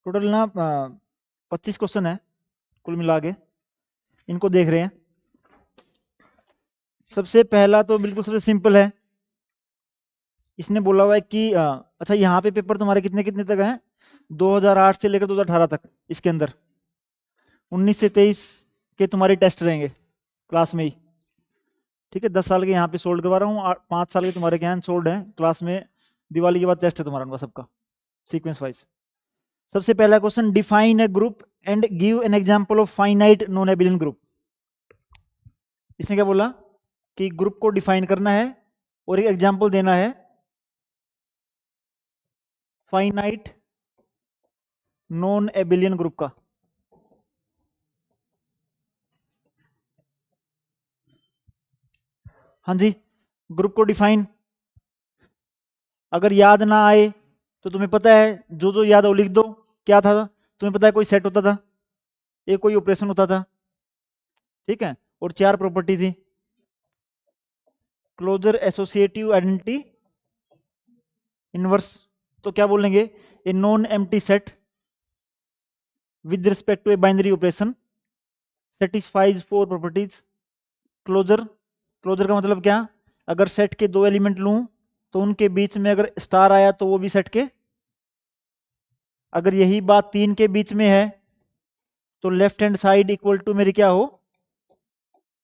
Total ना 25 question है कुल मिला के, इनको देख रहे हैं। सबसे पहला तो बिल्कुल सबसे सिंपल है। इसने बोला हुआ है कि अच्छा यहाँ पे पेपर तुम्हारे कितने कितने तक हैं, 2008 से लेकर 2018 तक। इसके अंदर 19 से 23 के तुम्हारे टेस्ट रहेंगे क्लास में ही। ठीक है, 10 साल के यहाँ पे सोल्ड करवा रहा हूँ, 5 साल के तुम्हारे क्या सोल्ड हैं क्लास में। दिवाली के बाद टेस्ट है तुम्हारा उनका सबका सीक्वेंस वाइज। सबसे पहला question, define a group and give an example of finite non abelian group. इसने क्या बोला कि ग्रुप को डिफाइन करना है और एक एग्जांपल देना है फाइनाइट नॉन एबिलियन ग्रुप का। हाँ जी, ग्रुप को डिफाइन अगर याद ना आए तो तुम्हें पता है जो जो याद है वो लिख दो। क्या था तुम्हें पता है, कोई सेट होता था, एक कोई ऑपरेशन होता था, ठीक है, और 4 प्रॉपर्टी थी। Closure, associative, identity, inverse. तो क्या बोलेंगे, a non empty set with respect to a binary operation satisfies 4 properties. Closure, closure का मतलब क्या, अगर सेट के 2 एलिमेंट लूं तो उनके बीच में अगर स्टार आया तो वो भी सेट के, अगर यही बात 3 के बीच में है तो left hand side equal to मेरी क्या हो,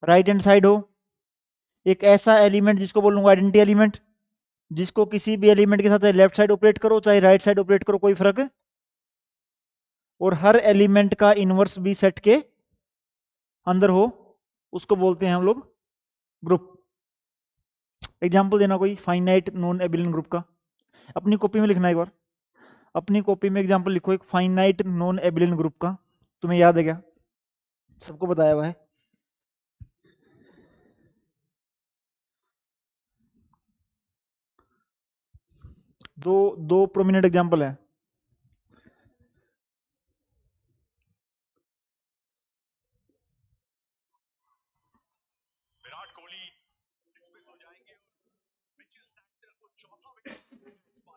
राइट हैंड साइड हो। एक ऐसा एलिमेंट जिसको बोलूंगा आइडेंटिटी एलिमेंट, जिसको किसी भी एलिमेंट के साथ चाहे लेफ्ट साइड ऑपरेट करो चाहे राइट साइड ऑपरेट करो कोई फर्क, और हर एलिमेंट का इनवर्स भी सेट के अंदर हो, उसको बोलते हैं हम लोग ग्रुप। एग्जांपल देना कोई फाइनाइट नॉन एबिलियन ग्रुप का, अपनी कॉपी में लिखना एक बार। अपनी कॉपी में एग्जांपल लिखो एक फाइनाइट नॉन एबिलियन ग्रुप का। तुम्हें याद है क्या, सबको बताया हुआ है। दो दो प्रोमिनेंट एग्जांपल है।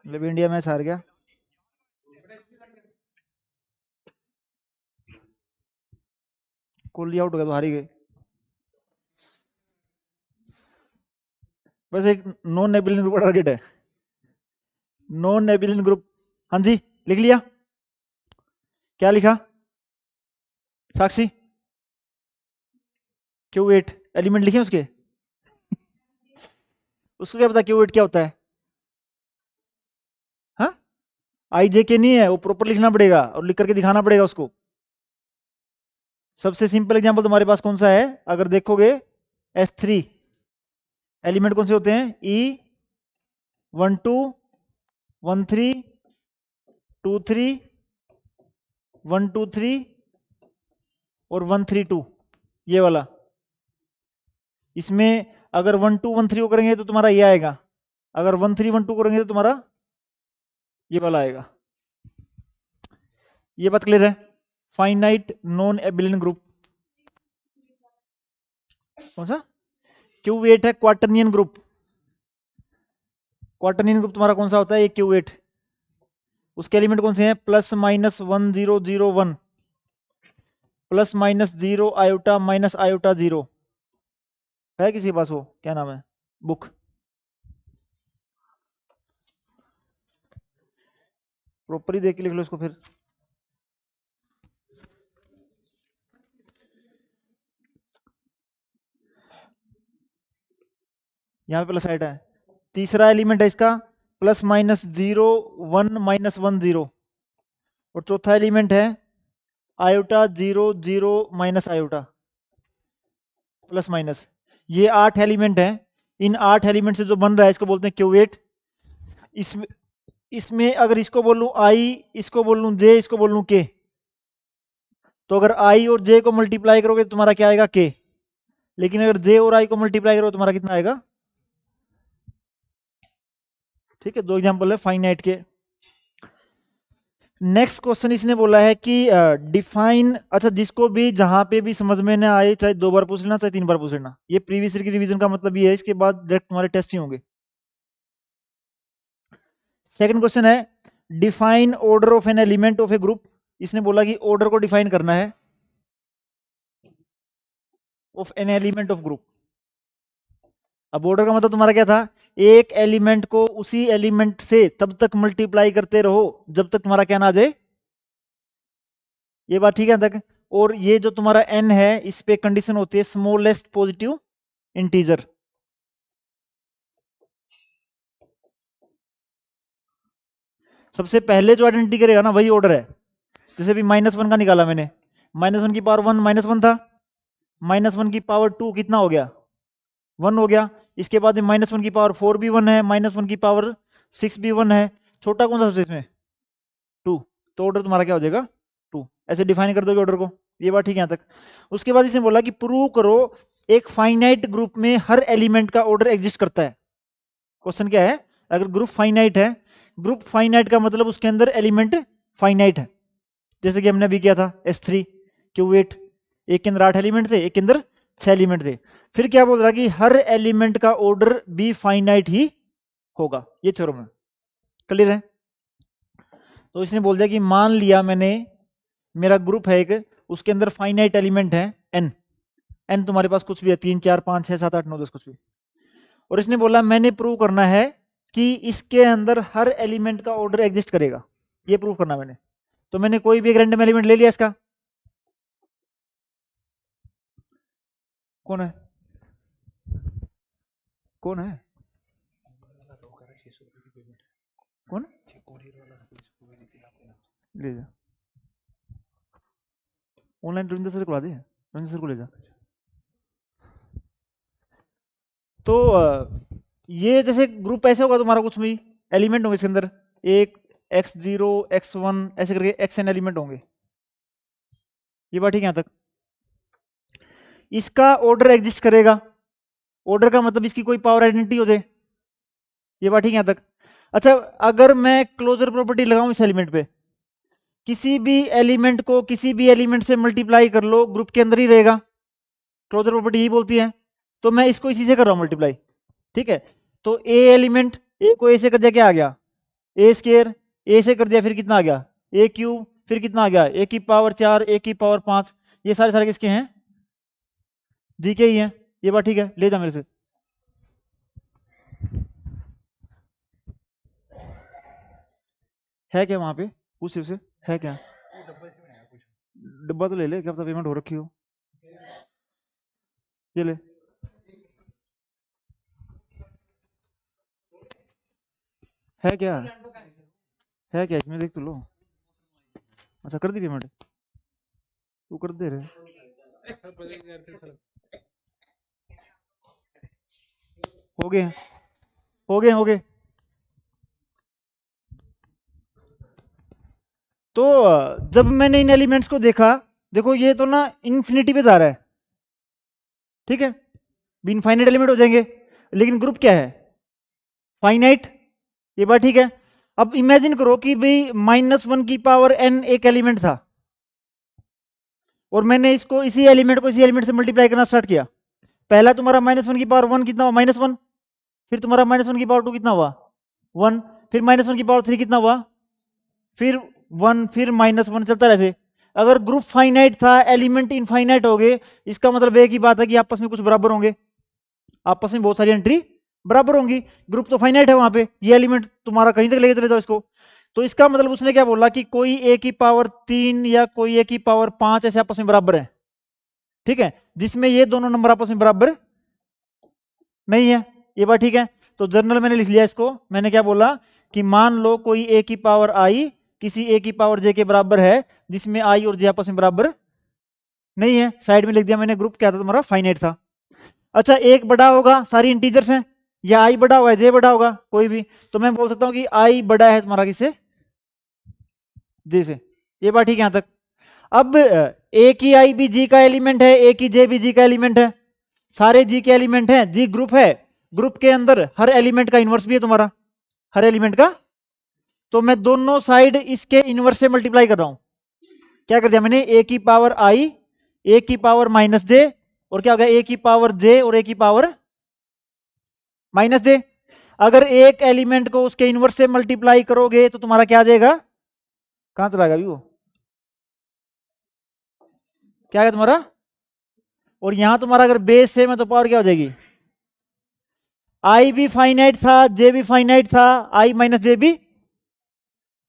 मतलब इंडिया मैच हार गया, कोहली आउट हो गया तो हार ही गए। बस एक नॉन एबिलियन ग्रुप का टारगेट है, नॉन एबिलियन ग्रुप। हाँ जी, लिख लिया, क्या लिखा साक्षी, Q8 एलिमेंट लिखे उसके। उसको क्या पता Q8 क्या होता है, हाँ आई जे के नहीं है, वो प्रॉपर लिखना पड़ेगा और लिख करके दिखाना पड़ेगा उसको। सबसे सिंपल एग्जांपल तुम्हारे पास कौन सा है, अगर देखोगे S3 एलिमेंट कौन से होते हैं, E12 13 23 123 और 132, ये वाला। इसमें अगर 1213 को करेंगे तो तुम्हारा ये आएगा, अगर 1312 करेंगे तो तुम्हारा ये वाला आएगा। ये बात क्लियर है, फाइनाइट नॉन एबिलियन ग्रुप कौन सा, Q8 है क्वार्टरनियन ग्रुप। क्वार्टरनियन ग्रुप तुम्हारा कौन सा होता है, ये Q8। उसके एलिमेंट कौन से हैं, +-1001 +-0 आयोटा -आयोटा 0 है किसी के पास, वो क्या नाम है बुक, प्रॉपर ही देख के लिख लो इसको फिर। यहाँ पे प्लस साइड है, तीसरा एलिमेंट है इसका +-0 1 -1 0, और चौथा एलिमेंट है आयोटा 0 0 आयोटा प्लस माइनस। ये 8 एलिमेंट हैं, इन 8 एलिमेंट से जो बन रहा है इसको बोलते हैं Q8। इसमें इसमें अगर इसको बोलूं I, इसको बोलूं J, इसको बोलूं K, तो अगर I और J को मल्टीप्लाई करोगे तो तुम्हारा क्या आएगा K, लेकिन अगर J और I को मल्टीप्लाई करोगे तो तुम्हारा कितना आएगा। ठीक है, 2 एग्जांपल है फाइनाइट के। नेक्स्ट क्वेश्चन इसने बोला है कि डिफाइन, अच्छा जिसको भी जहां पे भी समझ में ना आए, चाहे 2 बार पूछ लेना चाहे 3 बार पूछ लेना, ये प्रीवियस ईयर की रिवीजन का मतलब ये है, इसके बाद डायरेक्ट तुम्हारे टेस्ट ही होंगे। सेकंड क्वेश्चन है, define order of an element of A group इसने बोला कि ऑर्डर को डिफाइन करना है of an element of group. अब ऑर्डर का मतलब तुम्हारा क्या था, एक एलिमेंट को उसी एलिमेंट से तब तक मल्टीप्लाई करते रहो जब तक तुम्हारा क्या ना आ जाए। ये बात ठीक है तक। और ये जो तुम्हारा n है इस पे कंडीशन होती है स्मॉलेस्ट पॉजिटिव इंटीजर। सबसे पहले जो आइडेंटिटी करेगा ना वही ऑर्डर है। जैसे भी -1 का निकाला मैंने, -1 की पावर 1 -1 था, -1 की पावर 2 कितना हो गया, 1 हो गया। इसके बाद में -1 की पावर 4 भी 1 है, -1 की पावर 6 भी 1 है। छोटा कौन सा सबसे इसमें, 2। तो ऑर्डर तुम्हारा क्या हो जाएगा, 2। ऐसे डिफाइन कर दोगे ऑर्डर को। ये बात ठीक है यहाँ तक। उसके बाद इसने बोला कि प्रूव करो एक फाइनाइट ग्रुप में हर एलिमेंट का ऑर्डर एग्जिस्ट करता है। क्वेश्चन क्या है, अगर ग्रुप फाइनाइट है, ग्रुप फाइनाइट का मतलब उसके अंदर एलिमेंट फाइनाइट है। जैसे कि हमने अभी किया था S3 Q8, एक के अंदर 8 एलिमेंट थे, एक के अंदर 6 एलिमेंट थे। फिर क्या बोल रहा है कि हर एलिमेंट का ऑर्डर भी फाइनाइट ही होगा। ये थ्योरम है, क्लियर है। तो इसने बोल दिया कि मान लिया मैंने मेरा ग्रुप है एक, उसके अंदर फाइनाइट एलिमेंट है n तुम्हारे पास कुछ भी है, 3 4 5 6 7 8 9 10 कुछ भी। और इसने बोला मैंने प्रूव करना है कि इसके अंदर हर एलिमेंट का ऑर्डर एग्जिस्ट करेगा। ये प्रूव करना मैंने। तो मैंने कोई भी एक रैंडम एलिमेंट ले लिया इसका, कौन है, कौन है, कौन ले जा, ऑनलाइन रविंद्र सर को ला दे, रविंद्र सर को ले जा। तो ये जैसे ग्रुप ऐसे होगा तुम्हारा, कुछ भी एलिमेंट होंगे इसके अंदर, एक x0 x1 ऐसे करके xn एलिमेंट होंगे। ये बात ठीक है यहां तक। इसका ऑर्डर एग्जिस्ट करेगा, ऑर्डर का मतलब इसकी कोई पावर आइडेंटिटी हो जाए। ये बात ठीक है यहां तक। अच्छा, अगर मैं क्लोजर प्रॉपर्टी लगाऊं इस एलिमेंट पे, किसी भी एलिमेंट को किसी भी एलिमेंट से मल्टीप्लाई कर लो ग्रुप के अंदर ही रहेगा, क्लोजर प्रॉपर्टी यही बोलती है। तो मैं इसको इसी से कर रहा हूं मल्टीप्लाई, ठीक है। तो ए एलिमेंट, ए को ए से कर दिया, क्या आ गया, ए स्केयर, ए से कर दिया फिर कितना आ गया, ए क्यूब, फिर कितना आ गया, ए की पावर 4, ए की पावर 5। ये सारे सारे किसके हैं, जी के ही हैं। ये बात ठीक है, ले जा मेरे से। है क्या वहां पे, पूछ से है क्या, डब्बा तो ले ले, क्या पता पेमेंट हो रखी हो। ये ले, है क्या, है क्या इसमें, देख तो लो। अच्छा कर दी पेमेंट, तू कर दे रहे, हो गए, हो गए, हो गए। तो जब मैंने इन एलिमेंट्स को देखा, देखो ये तो ना इन्फिनिटी पे जा रहा है, ठीक है, इनफाइनाइट एलिमेंट हो जाएंगे, लेकिन ग्रुप क्या है, फाइनाइट। ये बात ठीक है। अब इमेजिन करो कि भाई -1 की पावर n एक एलिमेंट था, और मैंने इसको इसी एलिमेंट को इसी एलिमेंट से मल्टीप्लाई करना स्टार्ट किया। पहला तुम्हारा -1 की पावर 1 कितना हुआ, -1। फिर तुम्हारा -1 की पावर 2 कितना हुआ, 1। फिर -1 की पावर 3 कितना हुआ, फिर 1, फिर -1, चलता रहे। अगर ग्रुप फाइनाइट था, एलिमेंट इनफाइनाइट हो गए, इसका मतलब एक ही बात है कि आपस में कुछ बराबर होंगे, आपस में बहुत सारी एंट्री बराबर होंगी। ग्रुप तो फाइनाइट है वहां पे, ये एलिमेंट तुम्हारा कहीं तक लेके चले जाओ इसको। तो इसका मतलब उसने क्या बोला कि कोई ए की पावर 3 या कोई ए की पावर 5 ऐसे आपस में बराबर है, ठीक है, जिसमें ये दोनों नंबर आपस में बराबर नहीं है। ये बात ठीक है। तो जर्नल मैंने लिख लिया इसको, मैंने क्या बोला कि मान लो कोई ए की पावर आई किसी ए की पावर जे के बराबर है, जिसमें आई और जे आपस में बराबर नहीं है। साइड में लिख दिया मैंने, ग्रुप क्या था तुम्हारा, फाइनाइट था। अच्छा, एक बड़ा होगा, सारी इंटीजर्स हैं, या आई बड़ा हुआ है जे बड़ा होगा, कोई भी। तो मैं बोल सकता हूं कि आई बड़ा है तुम्हारा किससे, जे से। ये बात ठीक है यहां तक। अब ए की आई भी जी का एलिमेंट है, ए की जे भी जी का एलिमेंट है, सारे जी के एलिमेंट हैं, जी ग्रुप है, ग्रुप के अंदर हर एलिमेंट का इनवर्स भी है तुम्हारा, हर एलिमेंट का। तो मैं दोनों साइड इसके इनवर्स से मल्टीप्लाई कर रहा हूं। क्या कर दिया मैंने, ए की पावर आई, ए की पावर -जे, और क्या हो गया, ए की पावर जे और ए की पावर -जे। अगर एक एलिमेंट को उसके इनवर्स से मल्टीप्लाई करोगे तो तुम्हारा क्या आ जाएगा, कहां चला गया अभी वो, क्या है तुम्हारा, और यहां तुम्हारा अगर बेस सेम है तो पावर क्या हो जाएगी, आई भी फाइनाइट था, जे भी फाइनाइट था, आई माइनस जे भी,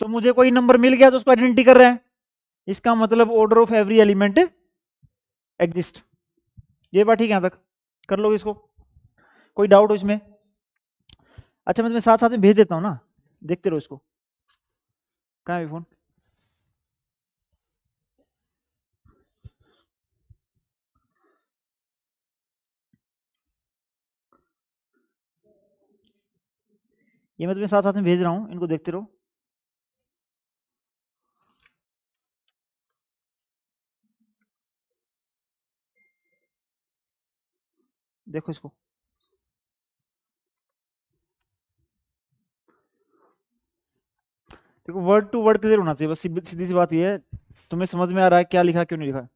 तो मुझे कोई नंबर मिल गया तो उसको आइडेंटिटी कर रहा है, इसका मतलब order of every element exist. ये बात ठीक है, यहां तक कर लोगे इसको, कोई डाउट हो इसमें? अच्छा मैं तुम्हें साथ साथ में भेज देता हूँ ना, देखते रहो इसको। कहाँ है फोन? ये मैं तुम्हें साथ साथ में भेज रहा हूँ, इनको देखते रहो। देखो इसको, देखो वर्ड टू वर्ड क्लियर होना चाहिए, बस सीधी सी बात ये है, तुम्हें समझ में आ रहा है क्या लिखा क्यों नहीं लिखा।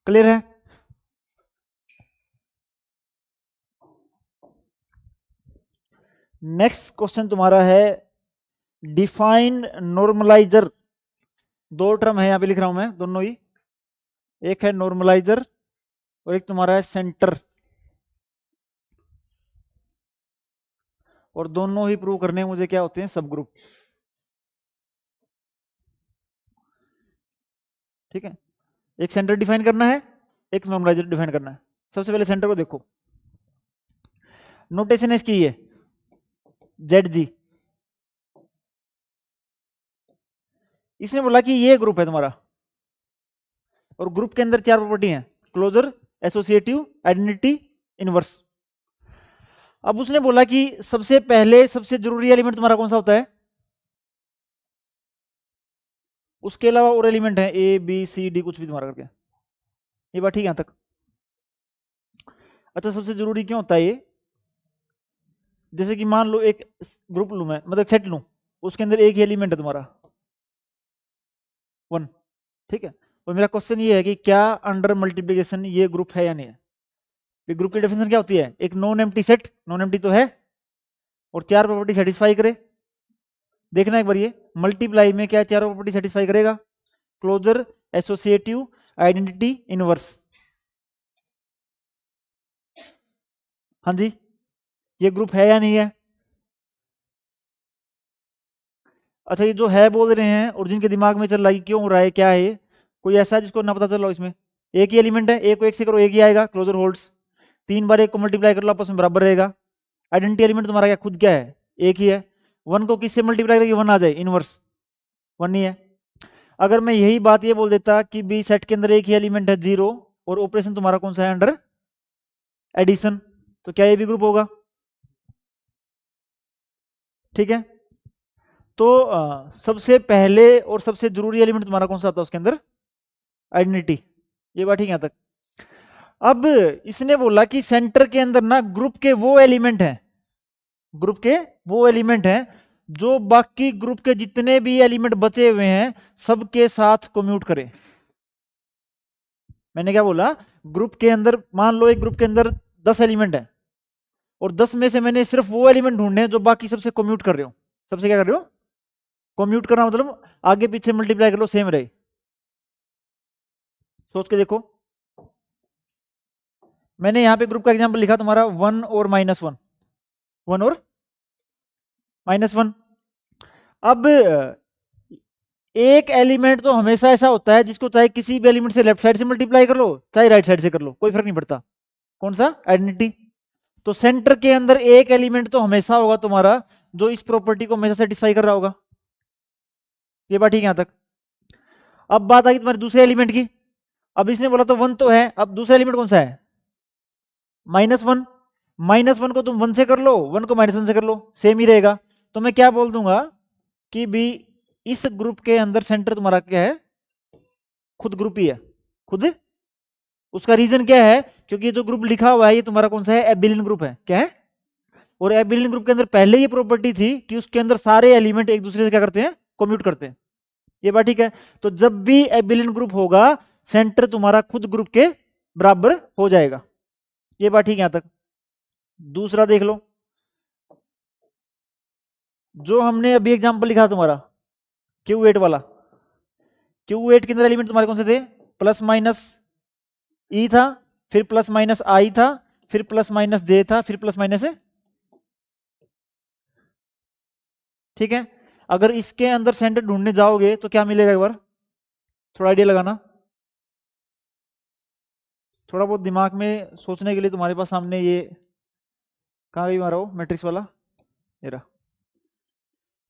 क्लियर है? नेक्स्ट क्वेश्चन तुम्हारा है डिफाइन नॉर्मलाइजर। दो टर्म है यहां पे लिख रहा हूं मैं, दोनों ही, एक है नॉर्मलाइजर और एक तुम्हारा है सेंटर, और दोनों ही प्रूव करने मुझे क्या होते हैं, सब ग्रुप। ठीक है, एक सेंटर डिफाइन करना है, एक नॉर्मलाइजर डिफाइन करना है। सबसे पहले सेंटर को देखो, नोटेशन है इसकी ये जेड जी। इसने बोला कि ये ग्रुप है तुम्हारा, और ग्रुप के अंदर चार प्रॉपर्टी हैं, क्लोजर, एसोसिएटिव, आइडेंटिटी, इनवर्स। अब उसने बोला कि सबसे पहले सबसे जरूरी एलिमेंट तुम्हारा कौन सा होता है, उसके अलावा और एलिमेंट है ए बी सी डी कुछ भी तुम्हारा करके। ये बात ठीक है यहां तक? अच्छा सबसे जरूरी क्यों होता है ये, जैसे कि मान लो एक ग्रुप लूं मैं, मतलब सेट लूं, उसके अंदर एक ही एलिमेंट है तुम्हारा 1, ठीक है, और मेरा क्वेश्चन ये है कि क्या अंडर मल्टीप्लिकेशन ये ग्रुप है या नहीं है। ग्रुप की डेफिनेशन क्या होती है, एक non empty set, non empty तो है, और चार प्रॉपर्टी सेटिस्फाई करे। देखना एक बार ये मल्टीप्लाई में क्या चारों प्रॉपर्टी सेटिस्फाई करेगा, क्लोजर, एसोसिएटिव, आइडेंटिटी, इनवर्स। हाँ जी, ये ग्रुप है या नहीं है? अच्छा ये जो है बोल रहे हैं और जिनके दिमाग में चल रहा है कि क्यों हो रहा है, क्या है ये, कोई ऐसा है जिसको ना पता चल रहा हो इसमें? एक ही एलिमेंट है, एक को एक से करो एक ही आएगा, क्लोजर होल्ड्स। तीन बार एक को मल्टीप्लाई कर लो आपस में बराबर रहेगा। आइडेंटिटी एलिमेंट तुम्हारा क्या खुद क्या है, एक ही है। वन को किससे मल्टीप्लाई करेगी, वन आ जाए, इनवर्स वन ही है। अगर मैं यही बात ये बोल देता कि बी सेट के अंदर एक ही एलिमेंट है 0, और ऑपरेशन तुम्हारा कौन सा है, अंडर एडिशन, तो क्या ये भी ग्रुप होगा? ठीक है, तो सबसे पहले और सबसे जरूरी एलिमेंट तुम्हारा कौन सा आता है उसके अंदर, आइडेंटिटी। ये बात ठीक है यहां तक? अब इसने बोला कि सेंटर के अंदर ना ग्रुप के वो एलिमेंट हैं, ग्रुप के वो एलिमेंट हैं जो बाकी ग्रुप के जितने भी एलिमेंट बचे हुए हैं सबके साथ कम्यूट करें। मैंने क्या बोला, ग्रुप के अंदर मान लो एक ग्रुप के अंदर 10 एलिमेंट है, और 10 में से मैंने सिर्फ वो एलिमेंट ढूंढने हैं जो बाकी सबसे कम्यूट कर रहे हो। सबसे क्या कर रहे हो, कम्यूट करना, मतलब आगे पीछे मल्टीप्लाई कर लो सेम रहे। सोच के देखो, मैंने यहां पे ग्रुप का एग्जांपल लिखा तुम्हारा 1 और -1, 1 और -1। अब एक एलिमेंट तो हमेशा ऐसा होता है जिसको चाहे किसी भी एलिमेंट से लेफ्ट साइड से मल्टीप्लाई कर लो चाहे राइट साइड से कर लो, कोई फर्क नहीं पड़ता। कौन सा, आइडेंटिटी। तो सेंटर के अंदर एक एलिमेंट तो हमेशा होगा तुम्हारा जो इस प्रॉपर्टी को हमेशा सेटिस्फाई कर रहा होगा। ये बात ठीक है यहां तक? अब बात आई तुम्हारे दूसरे एलिमेंट की। अब इसने बोला तो 1 तो है, अब दूसरा एलिमेंट कौन सा है, -1। -1 को तुम 1 से कर लो, 1 को -1 से कर लो, सेम ही रहेगा। तो मैं क्या बोल दूंगा कि भी इस ग्रुप के अंदर सेंटर तुम्हारा क्या है, खुद ग्रुप ही है, खुद। उसका रीजन क्या है? क्योंकि ये जो ग्रुप लिखा हुआ है ये तुम्हारा कौन सा है? एबिलियन ग्रुप है। क्या है? और एबिलियन ग्रुप के अंदर पहले ये प्रॉपर्टी थी कि उसके अंदर सारे एलिमेंट एक दूसरे से क्या करते हैं? कम्यूट करते हैं। ये बात ठीक है। तो जब भी एबिलियन ग्रुप होगा सेंटर तुम्हारा खुद ग्रुप के बराबर हो जाएगा। ये बात ठीक है यहां तक। दूसरा देख लो, जो हमने अभी एग्जांपल लिखा तुम्हारा Q8 वाला, Q8 के अंदर एलिमेंट तुम्हारे कौन से थे? प्लस माइनस ई था, फिर प्लस माइनस आई था, फिर प्लस माइनस जे था, फिर प्लस माइनस ए। ठीक है। अगर इसके अंदर सेंटर ढूंढने जाओगे तो क्या मिलेगा? एक बार थोड़ा आइडिया लगाना, थोड़ा बहुत दिमाग में सोचने के लिए तुम्हारे पास सामने ये कहाँ गई मारा हो मैट्रिक्स वाला, ये रहा।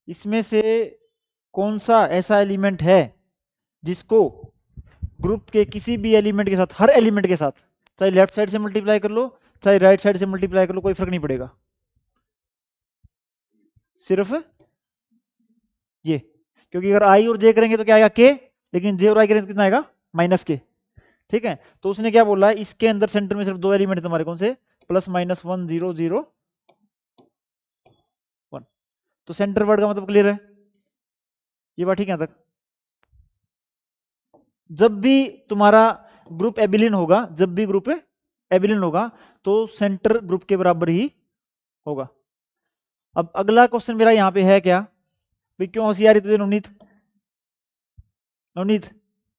इसमें से कौन सा ऐसा एलिमेंट है जिसको ग्रुप के किसी भी एलिमेंट के साथ, हर एलिमेंट के साथ, चाहे लेफ्ट साइड से मल्टीप्लाई कर लो चाहे राइट साइड से मल्टीप्लाई कर लो, कोई फर्क नहीं पड़ेगा, सिर्फ ये। क्योंकि अगर आई और जे करेंगे तो क्या आएगा? के, लेकिन जे और आई करेंगे तो कितना आएगा? माइनस के। ठीक है। तो उसने क्या बोला, इसके अंदर सेंटर में सिर्फ दो एलिमेंट है तुम्हारे, कौन से? Plus minus 1 0 0 1। तो सेंटर वर्ड का मतलब क्लियर है? ये बात ठीक है यहां तक। जब भी तुम्हारा ग्रुप एबिलियन होगा, जब भी ग्रुप एबिलियन होगा तो सेंटर ग्रुप के बराबर ही होगा। अब अगला क्वेश्चन मेरा यहां पे है क्या भाई? क्यों हंसी आ रही तुझे नवनीत? नवनीत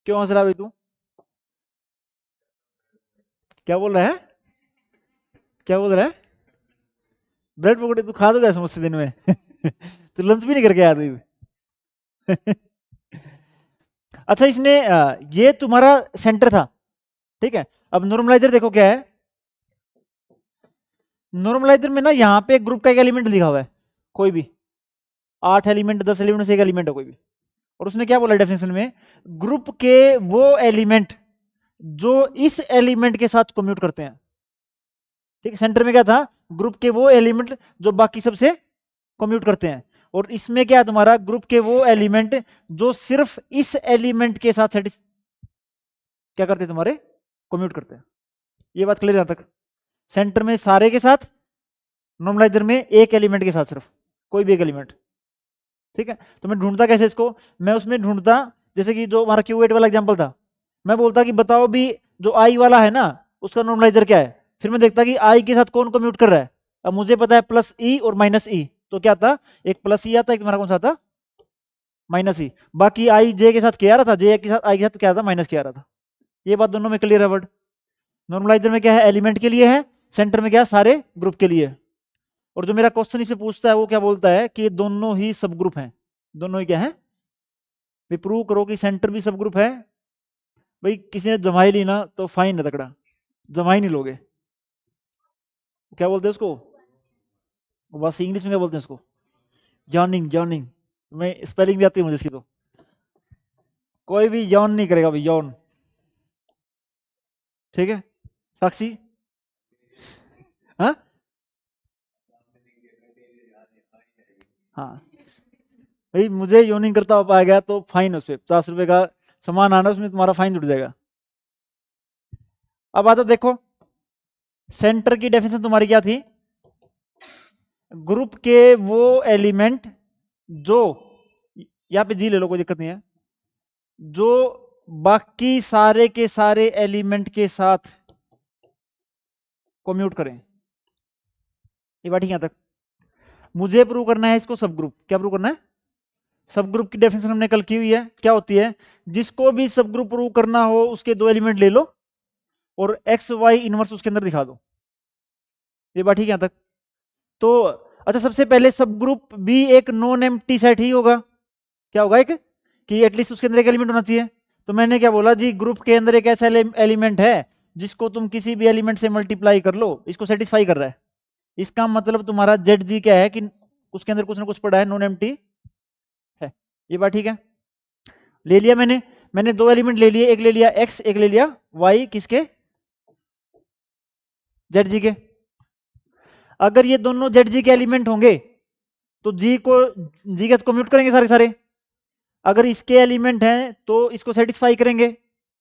क्यों हंस रहा भाई तू? क्या बोल रहा है? क्या बोल रहा है? ब्रेड पकौड़े तू खा दोगे समोसे दिन में? तो लंच भी नहीं करके आया तू? अच्छा, इसने ये तुम्हारा सेंटर था, ठीक है। अब नॉर्मलाइजर देखो क्या है। नॉर्मलाइजर में ना यहाँ पे ग्रुप का एक एलिमेंट लिखा हुआ है, कोई भी 8 एलिमेंट 10 एलिमेंट से एक एलिमेंट है कोई भी। और उसने क्या बोला डेफिनेशन में? ग्रुप के वो एलिमेंट जो इस एलिमेंट के साथ कम्यूट करते हैं। ठीक है। सेंटर में क्या था? ग्रुप के वो एलिमेंट जो बाकी सबसे कम्यूट करते हैं। और इसमें क्या है तुम्हारा? ग्रुप के वो एलिमेंट जो सिर्फ इस एलिमेंट के साथ क्या करते हैं? तुम्हारे कम्यूट करते हैं। ये बात क्लियर यहां तक? सेंटर में सारे के साथ, नॉर्मलाइजर में एक एलिमेंट के साथ, सिर्फ कोई भी एक एलिमेंट। ठीक है। तो मैं ढूंढता कैसे इसको? मैं उसमें ढूंढता, जैसे कि जो हमारा Q8 वाला एग्जांपल था, मैं बोलता कि बताओ भी जो आई वाला है ना उसका नॉर्मलाइजर क्या है। फिर मैं देखता कि आई के साथ कौन कम्यूट कर रहा है। अब मुझे पता है प्लस ई और माइनस ई, तो क्या था? एक प्लस ई आता, एक तुम्हारा कौन सा था? माइनस ई। बाकी आई जे के साथ क्या आ रहा था? जे के साथ आई के साथ क्या था? माइनस क्या आ रहा था। ये बात दोनों में क्लियर है वर्ड? नॉर्मलाइजर में क्या है? एलिमेंट के लिए है, सेंटर में क्या है? सारे ग्रुप के लिए। और जो मेरा क्वेश्चन इससे पूछता है वो क्या बोलता है कि दोनों ही सब ग्रुप हैं। दोनों ही क्या है? भाई प्रूव करो कि सेंटर भी सब ग्रुप है। भाई किसी ने जमाई ली ना तो फाइन है तकड़ा, जमाई नहीं लोगे। क्या बोलते हैं उसको? बस इंग्लिश में क्या बोलते हैं उसको? यॉर्निंग। यॉर्निंग, मैं स्पेलिंग भी आती है मुझे इसकी। तो कोई भी यौन नहीं करेगा भाई, यौन। ठीक है साक्षी? हाँ हाँ। भाई मुझे योनिंग करता हो पाएगा तो फाइन, उस पर 50 रुपए का सामान आना, उसमें तुम्हारा फाइन जुड़ जाएगा। अब आ तो देखो, सेंटर की डेफिनेशन तुम्हारी क्या थी? ग्रुप के वो एलिमेंट जो, यहां पे जी ले लो कोई दिक्कत नहीं है, जो बाकी सारे के सारे एलिमेंट के साथ कम्यूट करें। ये बात ठीक है यहां तक? मुझे प्रूव करना है इसको सब ग्रुप। क्या प्रूव करना है? सब ग्रुप की डेफिनेशन हमने कल की हुई है, क्या होती है? जिसको भी सब ग्रुप प्रूव करना हो उसके दो एलिमेंट ले लो और एक्स वाई इनवर्स उसके अंदर दिखा दो। ये बात ठीक है यहां तक? तो अच्छा, सबसे पहले सब ग्रुप भी एक नॉन एम्प्टी सेट ही होगा। क्या होगा? एक, कि एटलीस्ट उसके अंदर एक एलिमेंट होना चाहिए। तो मैंने क्या बोला जी? ग्रुप के अंदर एक ऐसा एलिमेंट है जिसको तुम किसी भी एलिमेंट से मल्टीप्लाई कर लो, इसको सेटिस्फाई कर रहा है। इसका मतलब तुम्हारा जेड जी क्या है? कि उसके अंदर कुछ ना कुछ पड़ा है, नॉन एम्प्टी है। ये बात ठीक है? ले लिया मैंने दो एलिमेंट ले लिए, एक ले लिया एक्स, एक ले लिया वाई। किसके? जेड जी के। अगर ये दोनों जेड जी के एलिमेंट होंगे तो जी को, जी के कम्यूट करेंगे सारे सारे। अगर इसके एलिमेंट हैं तो इसको सेटिस्फाई करेंगे।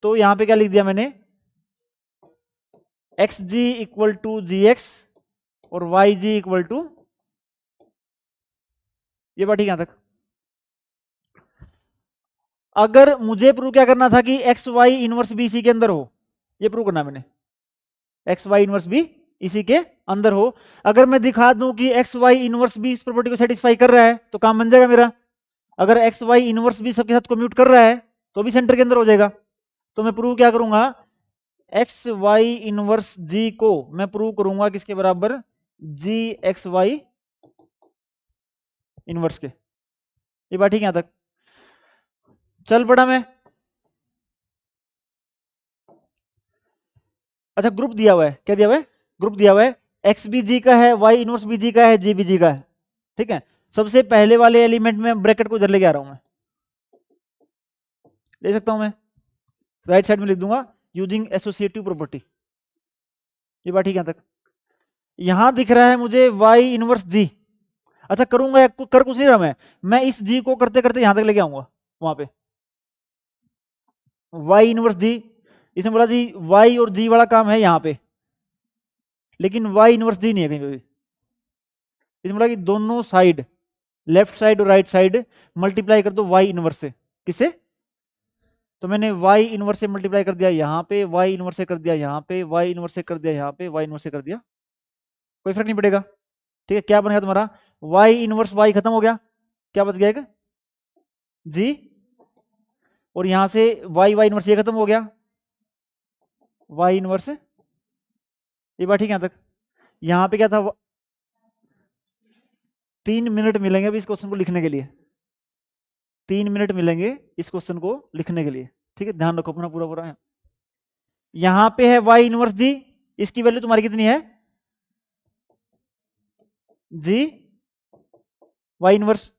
तो यहां पे क्या लिख दिया मैंने, x g equal to ji x और वाई जी इक्वल टू, ये बात ठीक है यहां तक। अगर मुझे प्रूव क्या करना था कि एक्स वाई इनवर्स भी इसी के अंदर हो, ये प्रूव करना मैंने, एक्स वाई इनवर्स भी इसी के अंदर हो। अगर मैं दिखा दूं कि एक्स वाई इनवर्स भी इस प्रॉपर्टी को सेटिस्फाई कर रहा है तो काम बन जाएगा मेरा। अगर एक्स वाई इनवर्स भी सबके साथ कम्यूट कर रहा है तो भी सेंटर के अंदर हो जाएगा। तो मैं प्रूव क्या करूंगा, एक्स वाई इनवर्स जी को मैं प्रूव करूंगा किसके बराबर, जी एक्स वाई इनवर्स के। ये बात ठीक है यहां तक, चल पड़ा मैं। अच्छा ग्रुप दिया हुआ है, क्या दिया हुआ है, ग्रुप दिया हुआ है, एक्स भी जी का है, वाई इनवर्स भी जी का है, जी भी जी का है। ठीक है, सबसे पहले वाले एलिमेंट में ब्रैकेट को इधर लेके आ रहा हूं मैं, ले सकता हूं मैं, राइट साइड में लिख दूंगा यूजिंग एसोसिएटिव प्रॉपर्टी। ये बात ठीक है यहां तक। यहां दिख रहा है मुझे वाई इनवर्स जी। अच्छा करूंगा या कर कुछ नहीं रहा मैं इस जी को करते करते यहां तक लेके आऊंगा वहां पे, वाई इनवर्स जी, इसने बोला जी वाई और जी वाला काम है यहां पे, लेकिन वाई इनवर्स जी नहीं है कहीं पे भी। इसने बोला कि दोनों साइड, लेफ्ट साइड और राइट साइड मल्टीप्लाई कर दो वाई इनवर्स से, किसे, तो मैंने वाई इनवर्स से मल्टीप्लाई कर दिया यहाँ पे, वाई इनवर्स से कर दिया यहाँ पे, वाई इनवर्स से कर दिया यहाँ पे, वाई इनवर्स से कर दिया, कोई फर्क नहीं पड़ेगा। ठीक है, क्या बनेगा तुम्हारा, वाई इनवर्स वाई खत्म हो गया, क्या बच गया जी, और यहां से वाई वाई इनवर्स ये खत्म हो गया, वाई इनवर्स, ये बात ठीक है यहां तक। यहां पे क्या था, 3 मिनट मिलेंगे अभी इस क्वेश्चन को लिखने के लिए, 3 मिनट मिलेंगे इस क्वेश्चन को लिखने के लिए। ठीक है, ध्यान रखो अपना पूरा पूरा है। यहां पे है वाई इनवर्स जी, इसकी वैल्यू तुम्हारी कितनी है, जी वाई इनवर्स।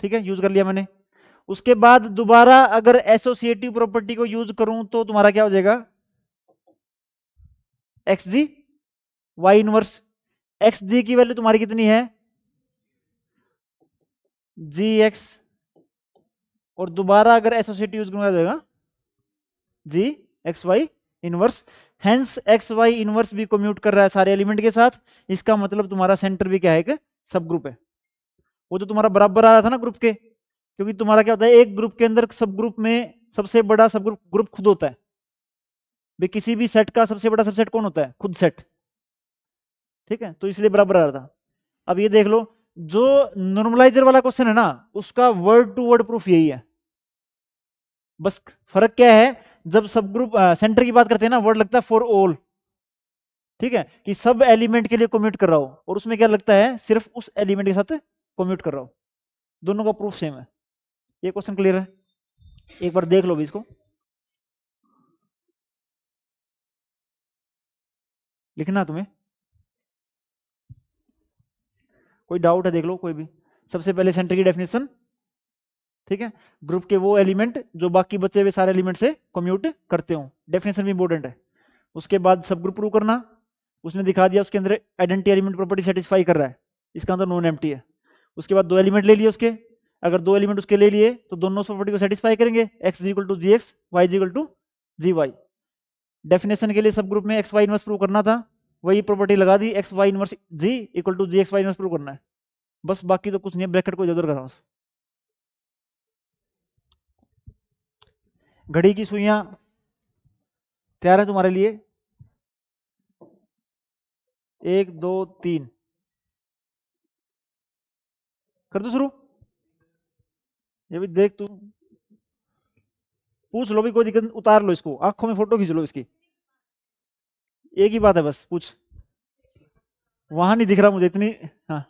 ठीक है, यूज कर लिया मैंने। उसके बाद दोबारा अगर एसोसिएटिव प्रॉपर्टी को यूज करूं तो तुम्हारा क्या हो जाएगा, एक्स जी वाई इनवर्स, एक्स जी की वैल्यू तुम्हारी कितनी है, जी एक्स, और दोबारा अगर एसोसिएटिव यूज करूंगा जाएगा G x Y inverse. Hence X Y inverse भी कम्यूट कर रहा है सारे एलिमेंट के साथ, इसका मतलब तुम्हारा सेंटर भी क्या है, एक सब ग्रुप है। वो तो तुम्हारा बराबर आ रहा था ना ग्रुप के, क्योंकि तुम्हारा क्या होता है, एक ग्रुप के अंदर सब ग्रुप में सबसे बड़ा सब ग्रुप ग्रुप खुद होता है भाई, किसी भी सेट का सबसे बड़ा सबसेट कौन होता है, खुद सेट। ठीक है, तो इसलिए बराबर आ रहा था। अब ये देख लो, जो नॉर्मलाइजर वाला क्वेश्चन है ना, उसका वर्ड टू वर्ड प्रूफ यही है, बस फर्क क्या है, जब सब ग्रुप सेंटर की बात करते हैं ना, वर्ड लगता है फॉर ऑल। ठीक है, कि सब एलिमेंट के लिए कम्यूट कर रहा हो, और उसमें क्या लगता है, सिर्फ उस एलिमेंट के साथ कम्यूट कर रहा हो। दोनों का प्रूफ सेम है। ये क्वेश्चन क्लियर है, एक बार देख लो भी इसको, लिखना तुम्हें, कोई डाउट है देख लो कोई भी। सबसे पहले सेंटर की डेफिनेशन, ठीक है, ग्रुप के वो एलिमेंट जो बाकी बचे हुए सारे एलिमेंट से कम्यूट करते हो, डेफिनेशन भी इंपॉर्टेंट है। उसके बाद सब ग्रुप प्रूव करना, उसने दिखा दिया उसके अंदर आइडेंटिटी एलिमेंट प्रॉपर्टी सेटिस्फाई कर रहा है, इसका अंदर नॉन एम्प्टी है। उसके बाद दो एलिमेंट ले लिए उसके, अगर दो एलिमेंट उसके ले लिए तो दोनों प्रॉपर्टी को सेटिस्फाई करेंगे, x equal to ji x, y equal to g y. Definition के लिए सब ग्रुप में एक्स वाई इनवर्स प्रूव करना था, वही प्रॉपर्टी लगा दी, X Y inverse G equal to ji x Y inverse prove करना है, बस बाकी तो कुछ नहीं है, ब्रैकेट को इधर उधर करा। घड़ी की सुइयां तैयार है तुम्हारे लिए, 1 2 3, कर दो शुरू। ये भी देख तू, पूछ लो भी, कोई दिक्कत, उतार लो इसको, आंखों में फोटो खींच लो इसकी, एक ही बात है बस, पूछ। वहां नहीं दिख रहा मुझे इतनी, हाँ।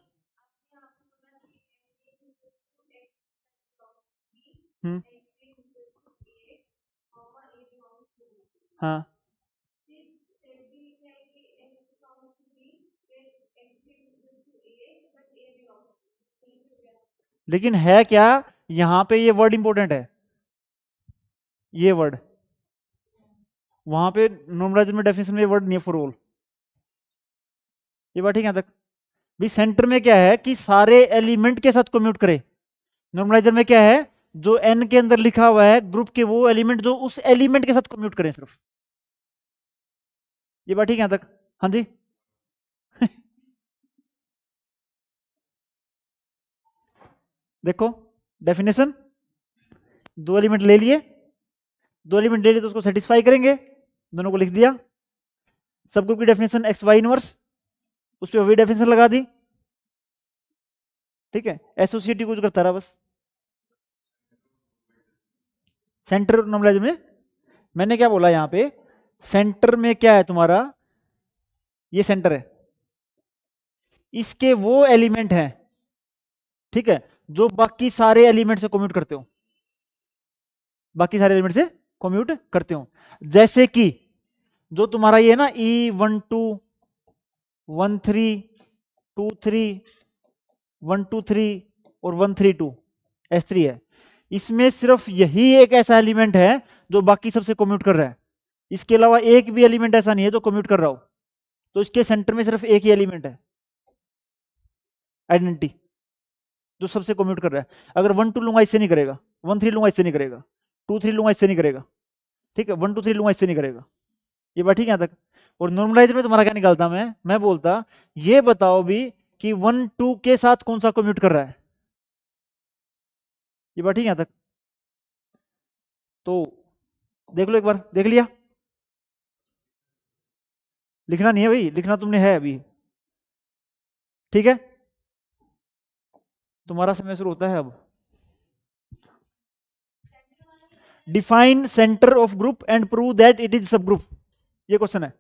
हम्म, हाँ, लेकिन है क्या, यहाँ पे ये वर्ड इंपॉर्टेंट है, ये वर्ड, वहां पे नॉर्मलाइजर में डेफिनेशन में ये वर्ड नहीं है फॉर ऑल। ये बात ठीक है यहाँ तक। भी सेंटर में क्या है कि सारे एलिमेंट के साथ कम्यूट करे, नॉर्मलाइजर में क्या है, जो n के अंदर लिखा हुआ है ग्रुप के वो एलिमेंट जो उस एलिमेंट के साथ कम्यूट करें सिर्फ। ये बात ठीक है यहां तक? हाँ जी। देखो डेफिनेशन, दो एलिमेंट ले लिए, दो एलिमेंट ले लिए तो उसको सेटिस्फाई करेंगे, दोनों को लिख दिया। सब ग्रुप की डेफिनेशन एक्स वाई इनवर्स, उस पर वही डेफिनेशन लगा दी। ठीक है, एसोसिएटिव कुछ करता रहा बस। सेंटर नॉर्मलाइज में मैंने क्या बोला यहां पे, सेंटर में क्या है तुम्हारा, ये सेंटर है, इसके वो एलिमेंट हैं, ठीक है, जो बाकी सारे एलिमेंट से कम्यूट करते हो, बाकी सारे एलिमेंट से कम्यूट करते हो। जैसे कि जो तुम्हारा ये है ना E12 13 23 123 और 132 S3 है, इसमें सिर्फ यही एक ऐसा एलिमेंट है जो बाकी सबसे कम्यूट कर रहा है। इसके अलावा एक भी एलिमेंट ऐसा नहीं है जो कम्यूट कर रहा हो, तो इसके सेंटर में सिर्फ एक ही एलिमेंट है आइडेंटिटी जो सबसे कम्यूट कर रहा है। अगर 1 2 लूंगा इससे नहीं करेगा, 1 3 लूंगा इससे नहीं करेगा, 2 3 लूंगा इससे नहीं करेगा, ठीक है, 1 2 3 लूंगा इससे नहीं करेगा। ये बात ठीक है यहाँ तक? और नॉर्मलाइज में तुम्हारा क्या निकालता मैं बोलता ये बताओ भी कि 1 2 के साथ कौन सा कम्यूट कर रहा है। ये बात ठीक है यहाँ तक? तो देख लो एक बार, देख लिया? लिखना नहीं है भाई, लिखना तुमने है अभी, ठीक है? तुम्हारा समय शुरू होता है अब। Define centre of group and prove that it is सब ग्रुप, ये क्वेश्चन है।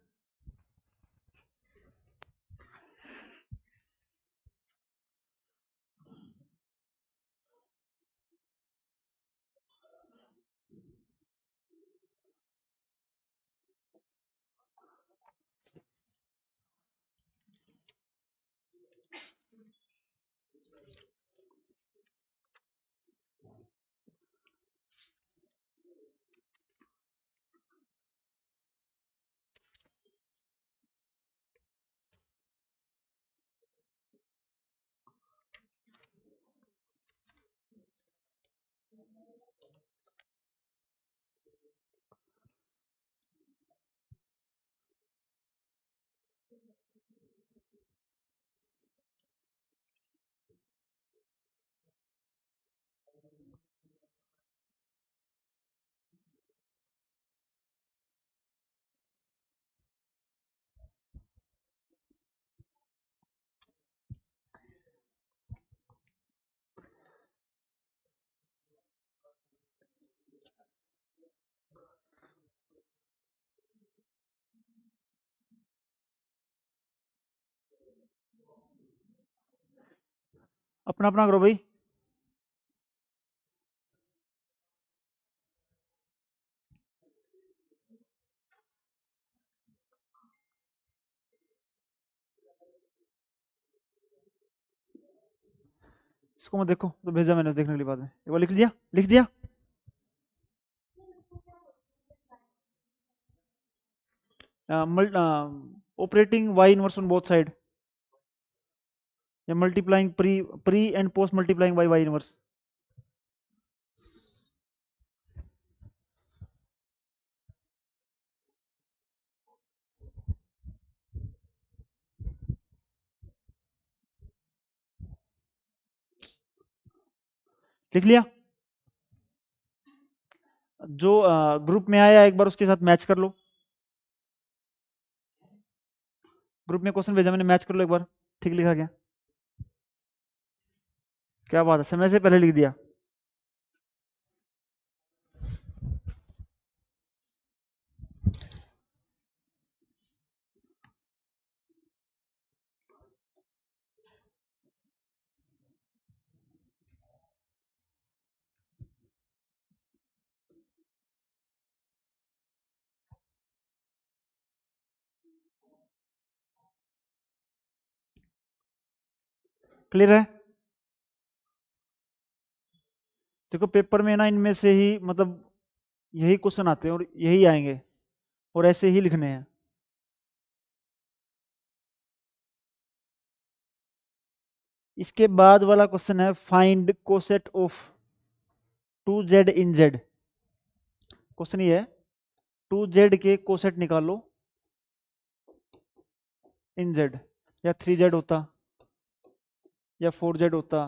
अपना अपना करो भाई। इसको मत देखो, तो भेजा मैंने देखने के लिए बाद में, एक बार लिख दिया, लिख दिया। Operating Y inverse on both side, या multiplying pre pre and post multiplying by Y inverse. लिख लिया? जो ग्रुप में आया एक बार उसके साथ मैच कर लो, ग्रुप में क्वेश्चन भेजा मैंने, मैच कर लो एक बार, ठीक लिखा क्या? क्या बात है, समय से पहले लिख दिया। क्लियर है? देखो पेपर में ना इनमें से ही मतलब यही क्वेश्चन आते हैं और यही आएंगे और ऐसे ही लिखने हैं। इसके बाद वाला क्वेश्चन है find coset of 2z in z। Question ये है 2z के कोसेट निकालो इन z, या 3z होता या 4z होता,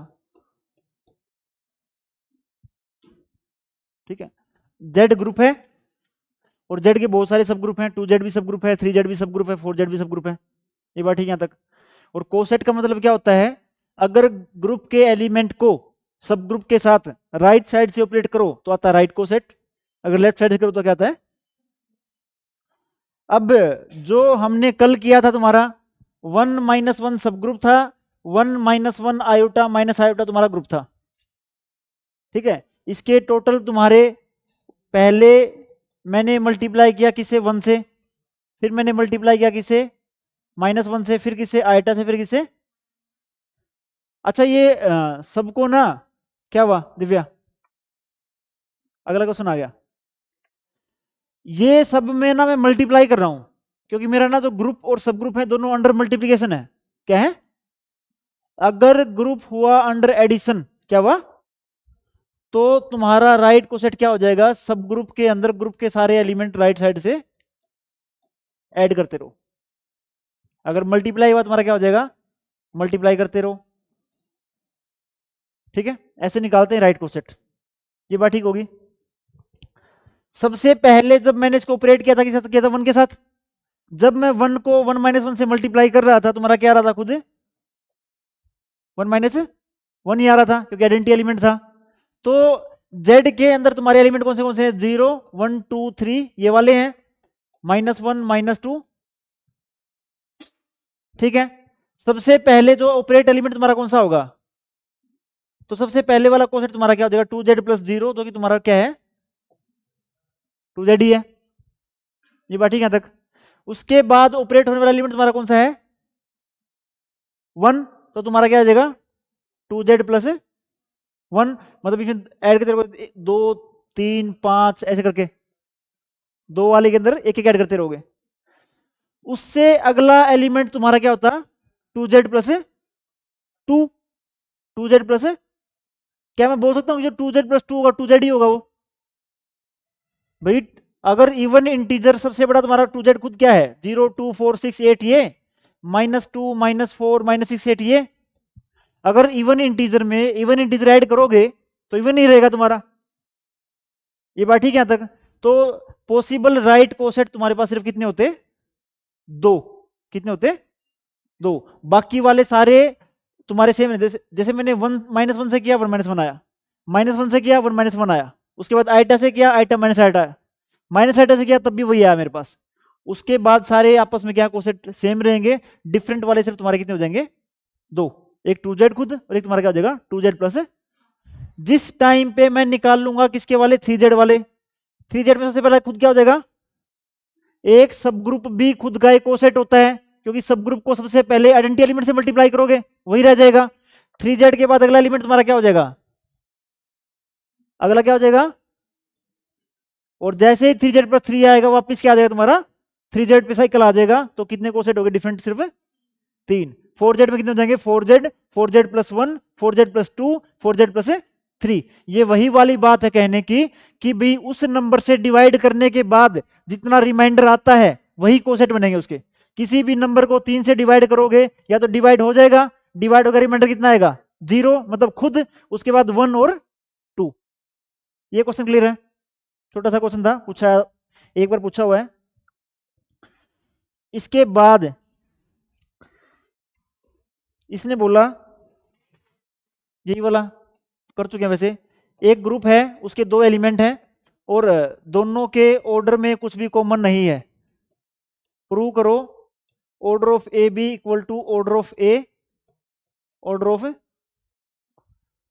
ठीक है। z ग्रुप है और z के बहुत सारे सब ग्रुप हैं, 2z भी सब ग्रुप है, 3z भी सब ग्रुप है, 4z भी सब ग्रुप है। ये बात ठीक है यहाँ तक। और कोसेट का मतलब क्या होता है, अगर ग्रुप के एलिमेंट को सब ग्रुप के साथ राइट साइड से ऑपरेट करो तो आता है राइट कोसेट, अगर लेफ्ट साइड से करो तो क्या आता है। अब जो हमने कल किया था तुम्हारा 1 - 1 सब ग्रुप था, 1 - 1 आयोटा माइनस आयोटा तुम्हारा ग्रुप था, ठीक है। इसके टोटल तुम्हारे पहले मैंने मल्टीप्लाई किया किसे 1 से, फिर मैंने मल्टीप्लाई किया किसे -1 से, फिर किसे आयोटा से, फिर किसे। अच्छा ये सबको ना क्या हुआ दिव्या, अगला क्वेश्चन आ गया। ये सब में ना मैं मल्टीप्लाई कर रहा हूं क्योंकि मेरा ना जो ग्रुप और सब ग्रुप है दोनों अंडर मल्टीप्लीकेशन है। क्या है, अगर ग्रुप हुआ अंडर एडिशन क्या हुआ, तो तुम्हारा राइट कोसेट क्या हो जाएगा, सब ग्रुप के अंदर ग्रुप के सारे एलिमेंट राइट साइड से ऐड करते रहो। अगर मल्टीप्लाई हुआ तुम्हारा क्या हो जाएगा, मल्टीप्लाई करते रहो, ठीक है। ऐसे निकालते हैं राइट कोसेट, ये बात ठीक होगी। सबसे पहले जब मैंने इसको ऑपरेट किया था किसके साथ किया था, 1 के साथ। जब मैं 1 को 1 - 1 से मल्टीप्लाई कर रहा था तुम्हारा क्या आ रहा था, खुद 1 - 1 ही आ रहा था क्योंकि आइडेंटिटी एलिमेंट था। तो z के अंदर तुम्हारे एलिमेंट कौन से हैं, 0 1 2 3 ये वाले हैं, -1 -2, ठीक है। सबसे पहले जो ऑपरेट एलिमेंट तुम्हारा कौन सा होगा, तो सबसे पहले वाला कोसेट तुम्हारा क्या हो जाएगा 2z + 0, जो कि तुम्हारा क्या है 2z ही है, ये बात ठीक है तक। उसके बाद ऑपरेट होने वाला एलिमेंट तुम्हारा कौन सा है 1, तो तुम्हारा क्या आ जाएगा 2z + 1, मतलब इसमें ऐड करते रहोगे 2 3 5 ऐसे करके, दो वाले के अंदर एक एक ऐड करते रहोगे। उससे अगला एलिमेंट तुम्हारा क्या होता है 2z + 2, 2z + क्या मैं बोल सकता हूँ जो 2z + 2 होगा 2z ही होगा वो भाई। अगर इवन इंटीजर सबसे बड़ा तुम्हारा 2z खुद क्या है 0 2 4 6 8 ये, -2 -4 -6 8 ये। अगर इवन इंटीजर में इवन इंटीजर ऐड करोगे तो इवन ही रहेगा तुम्हारा, ये बात ठीक है यहां तक। तो पॉसिबल राइट कोसेट तुम्हारे पास सिर्फ कितने होते, दो। कितने होते, दो। बाकी वाले सारे तुम्हारे सेम है, जैसे मैंने 1 -1 से किया 1 - 1 आया, -1 से किया 1 - 1 आया, उसके बाद आइटा से किया आइटा माइनस आइटा आया, माइनस आइटा से किया तब भी वही आया मेरे पास। उसके बाद सारे आपस में क्या कोसेट सेम रहेंगे, डिफरेंट वाले सिर्फ तुम्हारे कितने हो जाएंगे, दो। एक 2z खुद और एक तुम्हारा क्या हो जाएगा 2z +। जिस टाइम पे मैं निकाल लूंगा किसके वाले 3z वाले, 3z में सबसे पहले खुद क्या हो जाएगा, एक सब ग्रुप भी खुद का एक कोसेट होता है क्योंकि सब ग्रुप को सबसे पहले आइडेंटिटी एलिमेंट से मल्टीप्लाई करोगे वही रह जाएगा। 3z के बाद अगला एलिमेंट तुम्हारा क्या हो जाएगा, अगला क्या हो जाएगा, और जैसे ही 3z + 3 आएगा वापिस क्या आ जाएगा तुम्हारा 3z पे साइकिल आ जाएगा। तो कितने कोसेट हो गए डिफरेंट, सिर्फ 3। 4z में कितने हो जाएंगे 4z, 4z + 1, 4z + 2, 4z + 3। ये वही वाली बात है कहने की कि भाई उस नंबर से डिवाइड करने के बाद जितना रिमाइंडर आता है वही कोसेट बनेंगे उसके। किसी भी नंबर को 3 से डिवाइड करोगे या तो डिवाइड हो जाएगा, डिवाइड होकर रिमाइंडर कितना आएगा 0, मतलब खुद, उसके बाद 1 और 2। ये क्वेश्चन क्लियर है, छोटा सा क्वेश्चन था, पूछा एक बार पूछा हुआ है। इसके बाद इसने बोला यही वाला कर चुके हैं वैसे, एक ग्रुप है उसके दो एलिमेंट हैं और दोनों के ऑर्डर में कुछ भी कॉमन नहीं है, प्रूव करो order of a b equal to order of a order of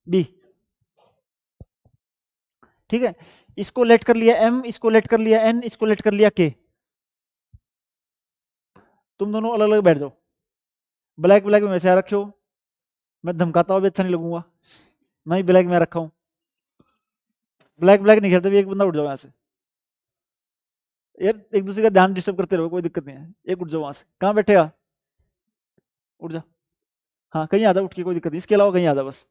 b, ठीक है। इसको लेट कर लिया m, इसको लेट कर लिया n, इसको लेट कर लिया k। तुम दोनों अलग अलग बैठ जाओ, ब्लैक ब्लैक में वैसे रखे हो, मैं धमकाता हुआ भी अच्छा नहीं लगूंगा, मैं ही ब्लैक में रखा हूं। ब्लैक ब्लैक नहीं खेलते भी, एक बंदा उठ जाओ यहाँ से यार, एक दूसरे का ध्यान डिस्टर्ब करते रहो, कोई दिक्कत नहीं है, एक उठ जाओ वहां से, कहाँ बैठेगा उठ जा, हाँ कहीं आ जा उठ के, कोई दिक्कत नहीं, इसके अलावा कहीं आ जा बस।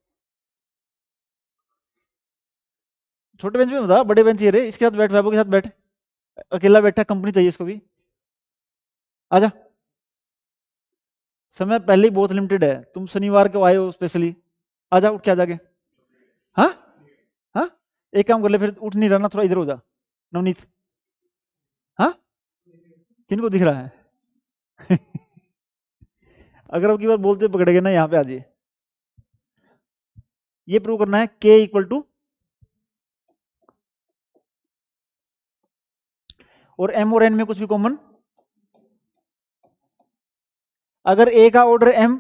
छोटे बेंच में बता, बड़े बेंच ये रे, इसके साथ बैठ, वैभव के साथ बैठ, अकेला बैठा, कंपनी चाहिए इसको भी, आजा। समय पहले ही बहुत लिमिटेड है, तुम शनिवार को आए हो स्पेशली, आजा उठ के आ जाके। हाँ हाँ, एक काम कर ले फिर, उठ नहीं रहा ना, थोड़ा इधर हो जा नवनीत। हाँ, किनको दिख रहा है? अगर अब की बार बोलते पकड़ेगे ना, यहाँ पे आ जाइए। ये प्रूव करना है k इक्वल टू, और m और n में कुछ भी कॉमन, अगर a का ऑर्डर m,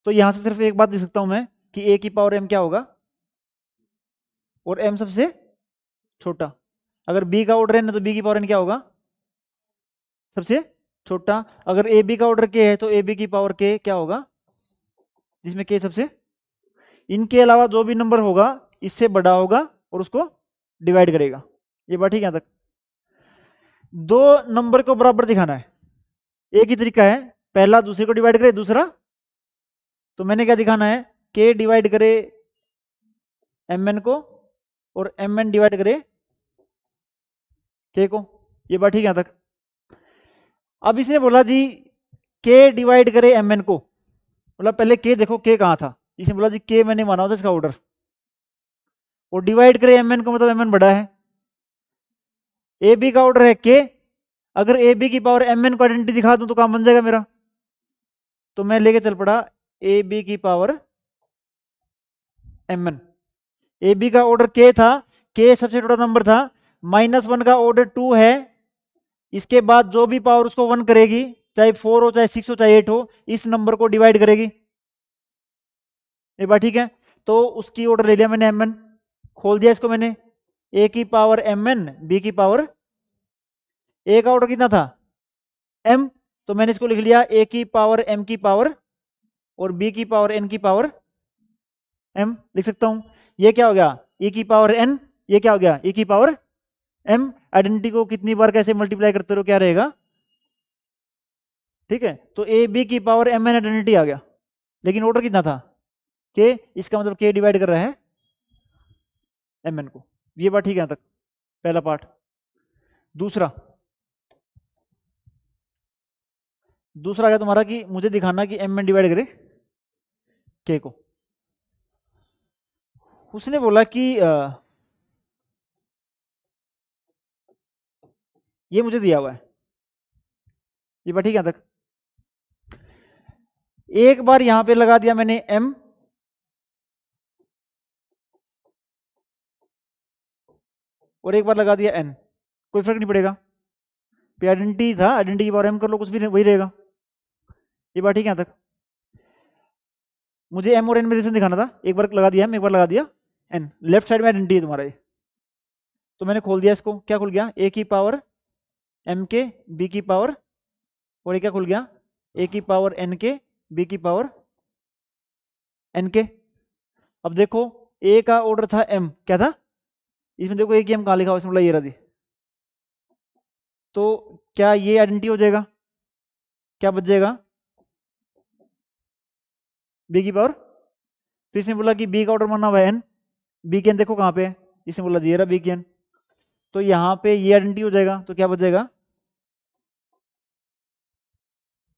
तो यहां से सिर्फ एक बात लिख सकता हूं मैं कि a की पावर m क्या होगा, और m सबसे छोटा। अगर b का ऑर्डर n है तो b की पावर n क्या होगा, सबसे छोटा। अगर ए बी का ऑर्डर k है तो ए बी की पावर k क्या होगा, जिसमें k सबसे, इनके अलावा जो भी नंबर होगा इससे बड़ा होगा और उसको डिवाइड करेगा। ये बात ठीक है? यहाँ तक दो नंबर को बराबर दिखाना है, एक ही तरीका है, पहला दूसरे को डिवाइड करे, दूसरा, तो मैंने क्या दिखाना है, k डिवाइड करे mn को और mn डिवाइड करे k को। ये बात ठीक है यहाँ तक? अब इसने बोला जी k डिवाइड करे mn को, बोला पहले k देखो k कहाँ था, इसने बोला जी k मैंने माना होता इसका ऑर्डर, और डिवाइड करे mn को, मतलब mn बड़ा है, ए बी का ऑर्डर है k, अगर ए बी की पावर mn को आइडेंटिटी दिखा दूं तो काम बन जाएगा मेरा, तो मैं लेके चल पड़ा ए बी की पावर mn। ए बी का ऑर्डर k था, k सबसे छोटा नंबर था, -1 का ऑर्डर 2 है, इसके बाद जो भी पावर उसको 1 करेगी, चाहे 4 हो, चाहे 6 हो, चाहे 8 हो, इस नंबर को डिवाइड करेगी। ये बात ठीक है? तो उसकी ऑर्डर ले लिया मैंने mn, खोल दिया इसको मैंने, a की पावर mn, b की पावर, a का ऑर्डर कितना था m, तो मैंने इसको लिख लिया a की पावर m की पावर और b की पावर n की पावर m, लिख सकता हूं। ये क्या हो गया, e की पावर n, ये क्या हो गया, e की पावर m। आइडेंटिटी को कितनी बार कैसे मल्टीप्लाई करते रहो क्या रहेगा, ठीक है? तो ए बी की पावर mn आइडेंटिटी आ गया, लेकिन ऑर्डर कितना था k, इसका मतलब k डिवाइड कर रहा है mn को। ये बात ठीक है यहाँ तक, पहला पार्ट। दूसरा दूसरा क्या तुम्हारा कि मुझे दिखाना कि mn डिवाइड करे k को। उसने बोला कि ये मुझे दिया हुआ है, ये बात ठीक है यहाँ तक? एक बार यहां पे लगा दिया मैंने m, और एक बार लगा दिया n, कोई फर्क नहीं पड़ेगा, आइडेंटिटी था, आइडेंटिटी की पावर m कर लो, कुछ भी वही रहेगा। ये बात ठीक है यहाँ तक? मुझे m और n में रिलेशन दिखाना था, एक बार लगा दिया m, एक बार लगा दिया n, लेफ्ट साइड में आइडेंटिटी है तुम्हारा ये, तो मैंने खोल दिया इसको, क्या खुल गया, a की पावर m के, b की पावर, और ये क्या खुल गया, a की पावर n के, b की पावर n के। अब देखो a का ऑर्डर था m, क्या था इसमें, देखो a की m कहाँ लिखा हुआ, इसमें बोला ये रहा जी, तो क्या ये आइडेंटिटी हो जाएगा, क्या बच जाएगा, b की पावर। तो इसने बोला कि b का ऑर्डर माना हुआ है n, b की n देखो कहाँ पे है, इसने बोला जी ये रहा b की n, तो यहाँ पे ये आइडेंटिटी हो जाएगा, तो क्या बच जाएगा,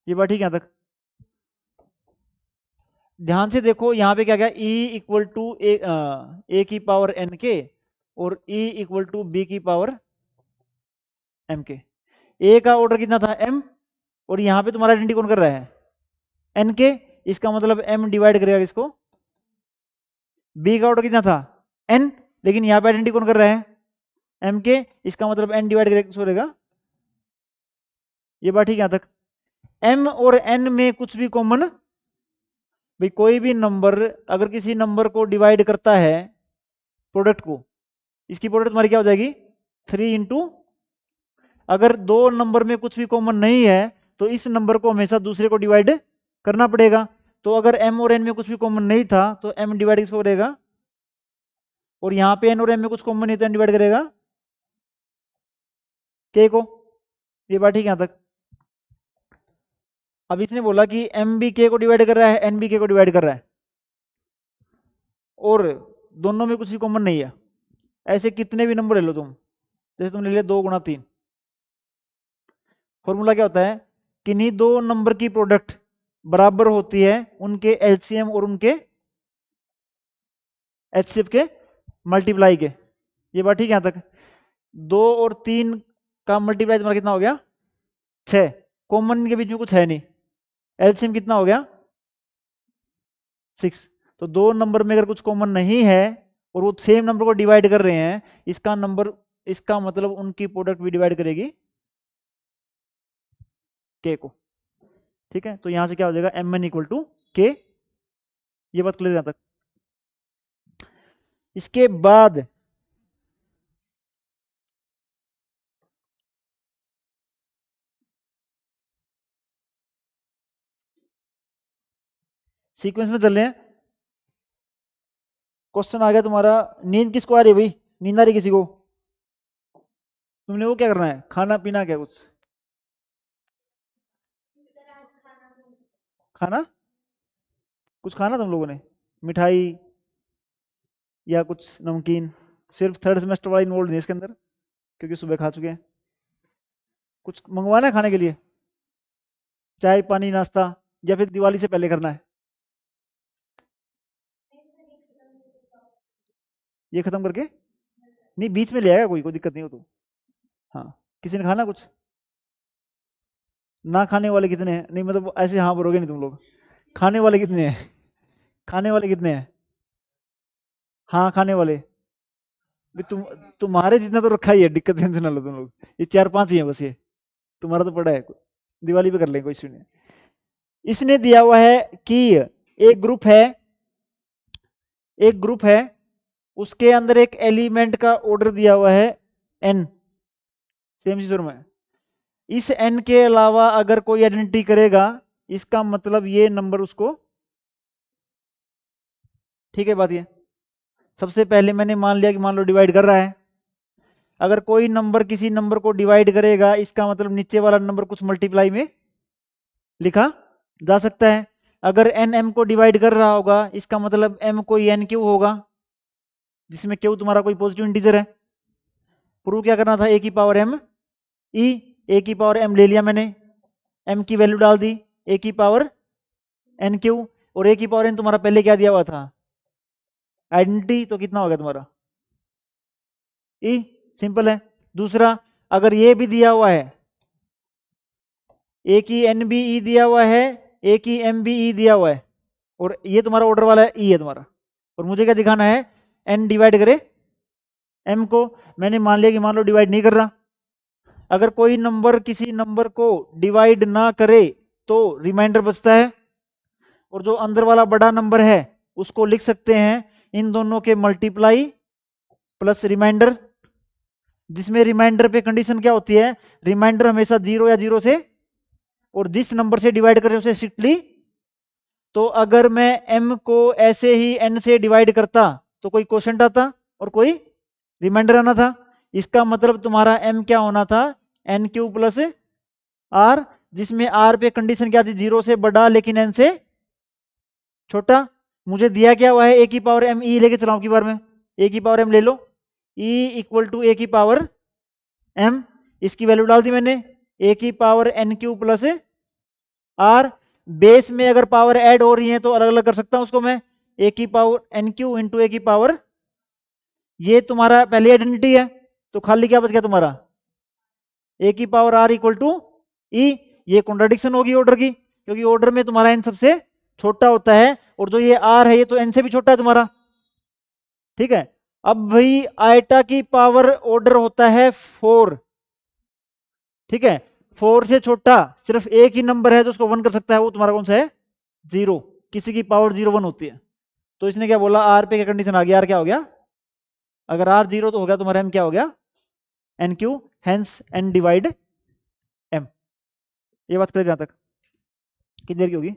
ये बात ठीक है यहाँ तक? ध्यान से देखो यहाँ पे क्या गया, e इक्वल टू ए की पावर n के और e इक्वल टू b की पावर m के। a का ऑर्डर कितना था m, और यहाँ पे तुम्हारा आइडेंटिटी कौन कर रहा है, n के, इसका मतलब m डिवाइड करेगा इसको। b का ऑर्डर कितना था n, लेकिन यहाँ पे आइडेंटिटी कौन कर रहा है m के, इसका मतलब n डिवाइड करेगा। ये बात ठीक है यहाँ तक? m और n में कुछ भी कॉमन, भाई कोई भी नंबर अगर किसी नंबर को डिवाइड करता है, प्रोडक्ट को, इसकी प्रोडक्ट तुम्हारी क्या हो जाएगी, 3 इंटू, अगर दो नंबर में कुछ भी कॉमन नहीं है तो इस नंबर को हमेशा दूसरे को डिवाइड करना पड़ेगा। तो अगर m और n में कुछ भी कॉमन नहीं था तो m डिवाइड किसको करेगा, और यहाँ पे n और m में कुछ कॉमन नहीं तो n डिवाइड करेगा k को। ये बात ठीक है यहाँ तक? अब इसने बोला कि m भी k को डिवाइड कर रहा है, n भी k को डिवाइड कर रहा है, और दोनों में कुछ भी कॉमन नहीं है, ऐसे कितने भी नंबर ले लो तुम, जैसे तुमने ले लिया 2 गुणा 3, फॉर्मूला क्या होता है, किन्हीं दो नंबर की प्रोडक्ट बराबर होती है उनके एलसीएम और उनके एचसीएफ के मल्टीप्लाई के। ये बात ठीक है यहां तक। 2 और 3 का मल्टीप्लाई तुम्हारा कितना हो गया, 6। कॉमन इनके बीच में कुछ है नहीं, एलसीएम कितना हो गया, 6। तो दो नंबर में अगर कुछ कॉमन नहीं है और वो सेम नंबर को डिवाइड कर रहे हैं, इसका मतलब उनकी प्रोडक्ट भी डिवाइड करेगी के को। ठीक है, तो यहां से क्या हो जाएगा, एम एन इक्वल टू के। ये बात क्लियर यहां तक। इसके बाद सीक्वेंस में चल रहे हैं। क्वेश्चन आ गया तुम्हारा, नींद किसको आ रही है भाई, नींद आ रही किसी को, तुमने वो क्या करना है, खाना पीना क्या कुछ, खाना, कुछ खाना तुम लोगों ने, मिठाई या कुछ नमकीन। सिर्फ थर्ड सेमेस्टर वाला इन्वॉल्व नहीं है इसके अंदर, क्योंकि सुबह खा चुके हैं। कुछ मंगवाना है खाने के लिए, चाय पानी नाश्ता, या फिर दिवाली से पहले करना है, ये खत्म करके। नहीं बीच में ले आएगा कोई, कोई दिक्कत नहीं हो तो। हाँ, किसी ने खाना कुछ, ना खाने वाले कितने हैं, नहीं मतलब ऐसे हाँ बोलोगे नहीं तुम लोग, खाने वाले कितने हैं, खाने वाले कितने हैं, हाँ खाने वाले भी तुम्हारे जितना तो रखा ही है, दिक्कत टेंशन ना लो तुम लोग, ये 4-5 ही है बस, ये तुम्हारा तो पड़ा है, दिवाली पे कर लेंगे कोई इश्यू नहीं। इसने दिया हुआ है कि एक ग्रुप है उसके अंदर एक एलिमेंट का ऑर्डर दिया हुआ है n, सेम चीज में। इस n के अलावा अगर कोई आइडेंटिटी करेगा, इसका मतलब ये नंबर उसको, ठीक है बात ये। सबसे पहले मैंने मान लिया कि मान लो डिवाइड कर रहा है, अगर कोई नंबर किसी नंबर को डिवाइड करेगा, इसका मतलब नीचे वाला नंबर कुछ मल्टीप्लाई में लिखा जा सकता है। अगर n m को डिवाइड कर रहा होगा, इसका मतलब m कोई n क्यू होगा, जिसमें क्यू तुम्हारा कोई पॉजिटिव इंटीजर है। प्रूव क्या करना था, a की पावर m e, a की पावर m ले लिया मैंने, m की वैल्यू डाल दी, a की पावर n क्यू, और a की पावर n तुम्हारा पहले क्या दिया हुआ था, आइडेंटिटी, तो कितना हो गया तुम्हारा e, सिंपल है। दूसरा, अगर ये भी दिया हुआ है, ए की एन बी ई दिया हुआ है, ए की एम बी ई दिया हुआ है, और ये तुम्हारा ऑर्डर वाला ई है तुम्हारा, और मुझे क्या दिखाना है, एन डिवाइड करे एम को। मैंने मान लिया कि मान लो डिवाइड नहीं कर रहा। अगर कोई नंबर किसी नंबर को डिवाइड ना करे तो रिमाइंडर बचता है, और जो अंदर वाला बड़ा नंबर है उसको लिख सकते हैं इन दोनों के मल्टीप्लाई प्लस रिमाइंडर, जिसमें रिमाइंडर पे कंडीशन क्या होती है, रिमाइंडर हमेशा 0 या 0 से, और जिस नंबर से डिवाइड करें उसे स्ट्रिक्टली। तो अगर मैं m को ऐसे ही n से डिवाइड करता तो कोई क्वोशंट आता और कोई रिमाइंडर आना था। इसका मतलब तुम्हारा m क्या होना था, n क्यू प्लस r, जिसमें r पे कंडीशन क्या थी, 0 से बड़ा लेकिन n से छोटा। मुझे दिया क्या हुआ है, a की पावर m e लेके चलाऊं की बार में, a की पावर m ले लो, e इक्वल टू a की पावर m, इसकी वैल्यू डाल दी मैंने, a की power n Q plus r। Base में अगर पावर ऐड हो रही है तो अलग अलग कर सकता हूं उसको मैं, a की power n Q into a की पावर, ये तुम्हारा पहली आइडेंटिटी है, तो खाली क्या बच गया तुम्हारा, a की power r equal to e। ये कॉन्ट्राडिक्शन होगी ऑर्डर की, क्योंकि ऑर्डर में तुम्हारा n सबसे छोटा होता है, और जो ये r है ये तो n से भी छोटा है तुम्हारा। ठीक है, अब भाई आयटा की पावर ऑर्डर होता है 4, ठीक है, 4 से छोटा सिर्फ एक ही नंबर है जो उसको 1 कर सकता है, वो तुम्हारा कौन सा है, 0। किसी की पावर 0 1 होती है। तो इसने क्या बोला, आर पे क्या कंडीशन आ गया, आर क्या हो गया, अगर आर 0 तो हो गया तुम्हारा एम क्या हो गया, n q, hence n divide m. ये बात क्लियर यहां तक, कितनी देर की होगी।